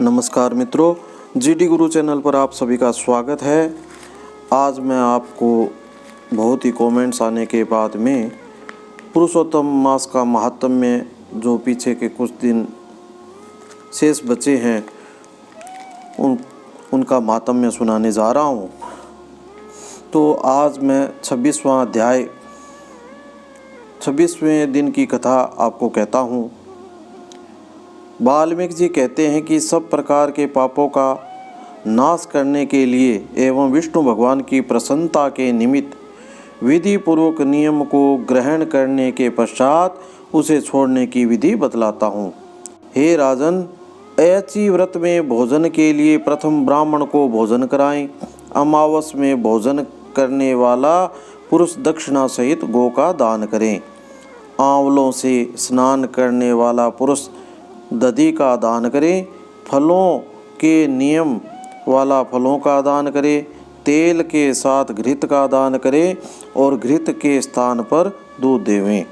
नमस्कार मित्रों, जीडी गुरु चैनल पर आप सभी का स्वागत है। आज मैं आपको बहुत ही कमेंट्स आने के बाद में पुरुषोत्तम मास का महात्म्य जो पीछे के कुछ दिन शेष बचे हैं उनका महात्म्य सुनाने जा रहा हूँ। तो आज मैं 26वें दिन की कथा आपको कहता हूँ। वाल्मीकि जी कहते हैं कि सब प्रकार के पापों का नाश करने के लिए एवं विष्णु भगवान की प्रसन्नता के निमित्त विधि पूर्वक नियम को ग्रहण करने के पश्चात उसे छोड़ने की विधि बतलाता हूँ। हे राजन, ऐची व्रत में भोजन के लिए प्रथम ब्राह्मण को भोजन कराएं। अमावस में भोजन करने वाला पुरुष दक्षिणा सहित गौ का दान करें। आंवलों से स्नान करने वाला पुरुष दधि का दान करें। फलों के नियम वाला फलों का दान करे। तेल के साथ घृत का दान करे और घृत के स्थान पर दूध देवें।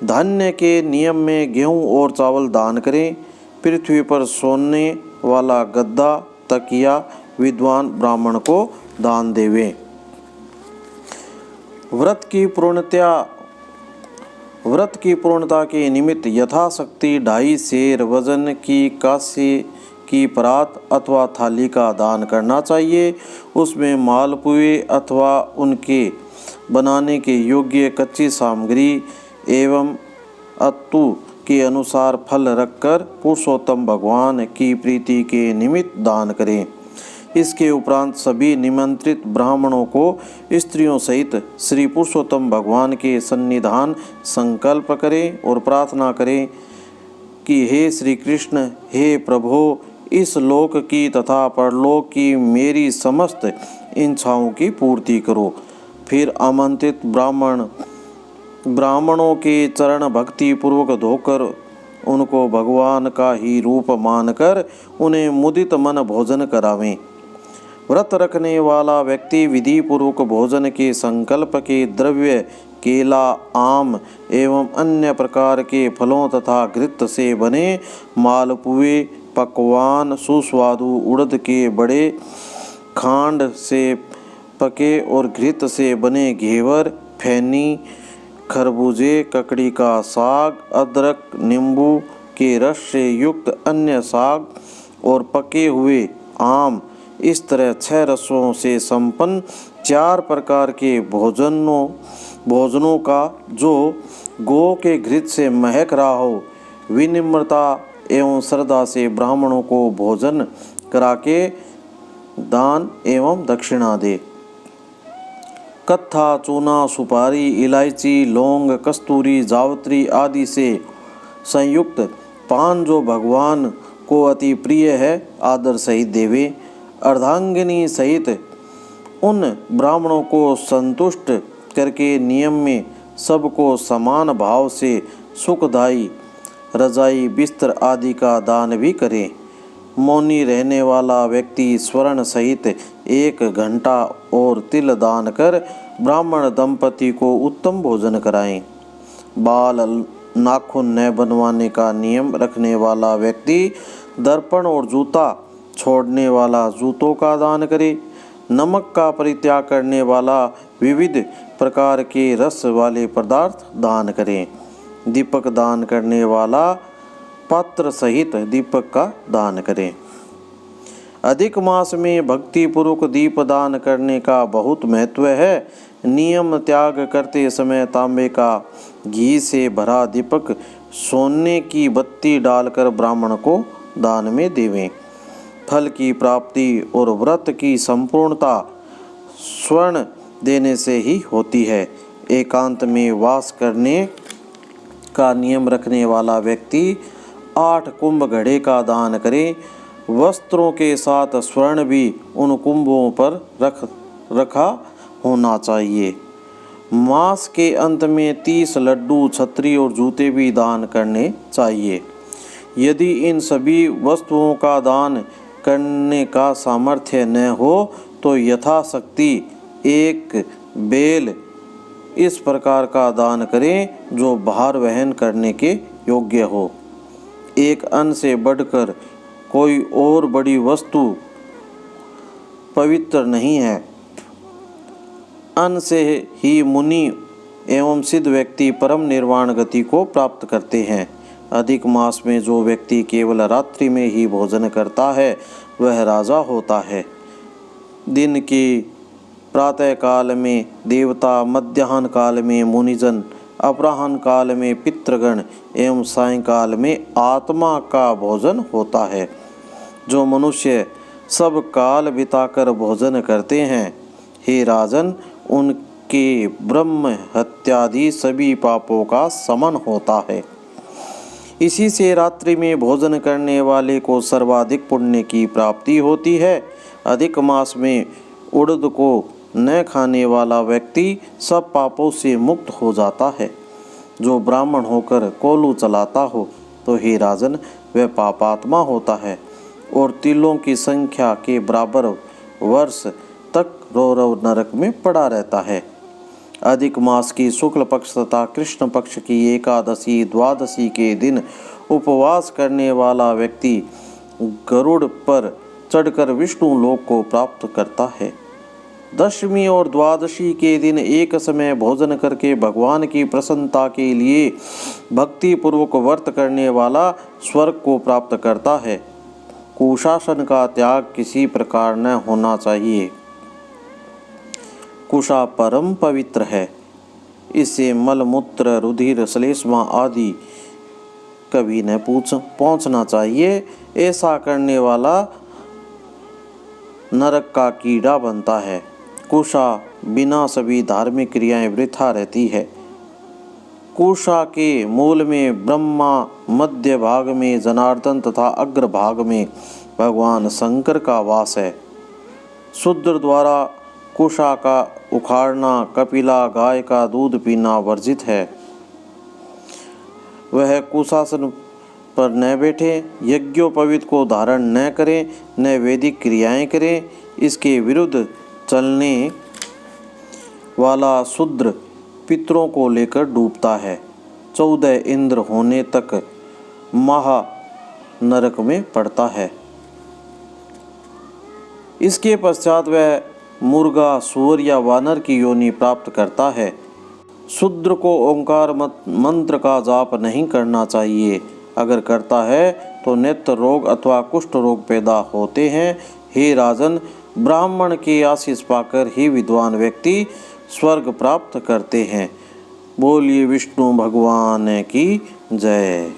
धान्य के नियम में गेहूं और चावल दान करें। पृथ्वी पर सोने वाला गद्दा तकिया विद्वान ब्राह्मण को दान देवें। व्रत की पूर्णता के निमित्त यथाशक्ति 2.5 सेर वजन की कांसे की परात अथवा थाली का दान करना चाहिए। उसमें मालपुए अथवा उनके बनाने के योग्य कच्ची सामग्री एवं अत्तु के अनुसार फल रखकर पुरुषोत्तम भगवान की प्रीति के निमित्त दान करें। इसके उपरांत सभी निमंत्रित ब्राह्मणों को स्त्रियों सहित श्री पुरुषोत्तम भगवान के सन्निधान संकल्प करें और प्रार्थना करें कि हे श्री कृष्ण, हे प्रभो, इस लोक की तथा परलोक की मेरी समस्त इच्छाओं की पूर्ति करो। फिर आमंत्रित ब्राह्मणों के चरण भक्ति पूर्वक धोकर उनको भगवान का ही रूप मानकर उन्हें मुदित मन भोजन करावें। व्रत रखने वाला व्यक्ति विधि पूर्वक भोजन के संकल्प के द्रव्य केला, आम एवं अन्य प्रकार के फलों तथा घृत से बने मालपुए, पकवान, सुस्वादु उड़द के बड़े, खांड से पके और घृत से बने घेवर, फैनी, खरबूजे, ककड़ी का साग, अदरक, नींबू के रस से युक्त अन्य साग और पके हुए आम, इस तरह 6 रसों से संपन्न 4 प्रकार के भोजनों का जो गौ के घृत से महक रहा हो, विनिम्रता एवं श्रद्धा से ब्राह्मणों को भोजन करा के दान एवं दक्षिणा दे। कत्था, चूना, सुपारी, इलायची, लौंग, कस्तूरी, जावित्री आदि से संयुक्त पान जो भगवान को अति प्रिय है, आदर सहित देवे। अर्धांगिनी सहित उन ब्राह्मणों को संतुष्ट करके नियम में सबको समान भाव से सुखदायी रजाई, बिस्तर आदि का दान भी करे। मौनी रहने वाला व्यक्ति स्वर्ण सहित 1 घंटा और तिल दान कर ब्राह्मण दंपति को उत्तम भोजन कराएं। बाल नाखून न बनवाने का नियम रखने वाला व्यक्ति दर्पण और जूता छोड़ने वाला जूतों का दान करे। नमक का परित्याग करने वाला विविध प्रकार के रस वाले पदार्थ दान करें। दीपक दान करने वाला पात्र सहित दीपक का दान करें। अधिक मास में भक्ति पूर्वक दीप दान करने का बहुत महत्व है। नियम त्याग करते समय तांबे का घी से भरा दीपक सोने की बत्ती डालकर ब्राह्मण को दान में देवें। फल की प्राप्ति और व्रत की संपूर्णता स्वर्ण देने से ही होती है। एकांत में वास करने का नियम रखने वाला व्यक्ति 8 कुंभ घड़े का दान करे। वस्त्रों के साथ स्वर्ण भी उन कुंभों पर रखा होना चाहिए। मास के अंत में 30 लड्डू, छतरी और जूते भी दान करने चाहिए। यदि इन सभी वस्तुओं का दान करने का सामर्थ्य न हो तो यथाशक्ति 1 बेल इस प्रकार का दान करें जो भार वहन करने के योग्य हो। एक अन्न से बढ़कर कोई और बड़ी वस्तु पवित्र नहीं है। अन्न से ही मुनि एवं सिद्ध व्यक्ति परम निर्वाण गति को प्राप्त करते हैं। अधिक मास में जो व्यक्ति केवल रात्रि में ही भोजन करता है वह राजा होता है। दिन के प्रातः काल में देवता, मध्याह्न काल में मुनिजन, अपराह्न काल में पितृगण एवं सायंकाल में आत्मा का भोजन होता है। जो मनुष्य सब काल बिताकर भोजन करते हैं, हे राजन, उनके ब्रह्म हत्यादि सभी पापों का शमन होता है। इसी से रात्रि में भोजन करने वाले को सर्वाधिक पुण्य की प्राप्ति होती है। अधिक मास में उड़द को न खाने वाला व्यक्ति सब पापों से मुक्त हो जाता है। जो ब्राह्मण होकर कोलू चलाता हो तो हे राजन वह पापात्मा होता है और तिलों की संख्या के बराबर वर्ष तक रौरव नरक में पड़ा रहता है। अधिक मास की शुक्ल पक्ष तथा कृष्ण पक्ष की एकादशी, द्वादशी के दिन उपवास करने वाला व्यक्ति गरुड़ पर चढ़कर विष्णु लोक को प्राप्त करता है। दशमी और द्वादशी के दिन एक समय भोजन करके भगवान की प्रसन्नता के लिए भक्ति पूर्वक व्रत करने वाला स्वर्ग को प्राप्त करता है। कुशासन का त्याग किसी प्रकार न होना चाहिए। कुशा परम पवित्र है। इससे मल मूत्र, रुधिर, श्लेष्मा आदि कभी न पहुँचना चाहिए। ऐसा करने वाला नरक का कीड़ा बनता है। कुशा बिना सभी धार्मिक क्रियाएं वृथा रहती है। कुशा के मूल में ब्रह्मा, मध्य भाग में जनार्दन तथा अग्र भाग में भगवान शंकर का वास है। शूद्र द्वारा कुशा का उखाड़ना, कपिला गाय का दूध पीना वर्जित है। वह कुशासन पर न बैठे, यज्ञोपवीत को धारण न करें, न वैदिक क्रियाएं करें। इसके विरुद्ध चलने वाला शूद्र पितरों को लेकर डूबता है। 14 इंद्र होने तक महा नरक में पड़ता है। इसके पश्चात वह मुर्गा, सूअर या वानर की योनि प्राप्त करता है। शूद्र को ओंकार मंत्र का जाप नहीं करना चाहिए। अगर करता है तो नेत्र रोग अथवा कुष्ठ रोग पैदा होते हैं। हे राजन, ब्राह्मण की आशीष पाकर ही विद्वान व्यक्ति स्वर्ग प्राप्त करते हैं। बोलिए विष्णु भगवान की जय।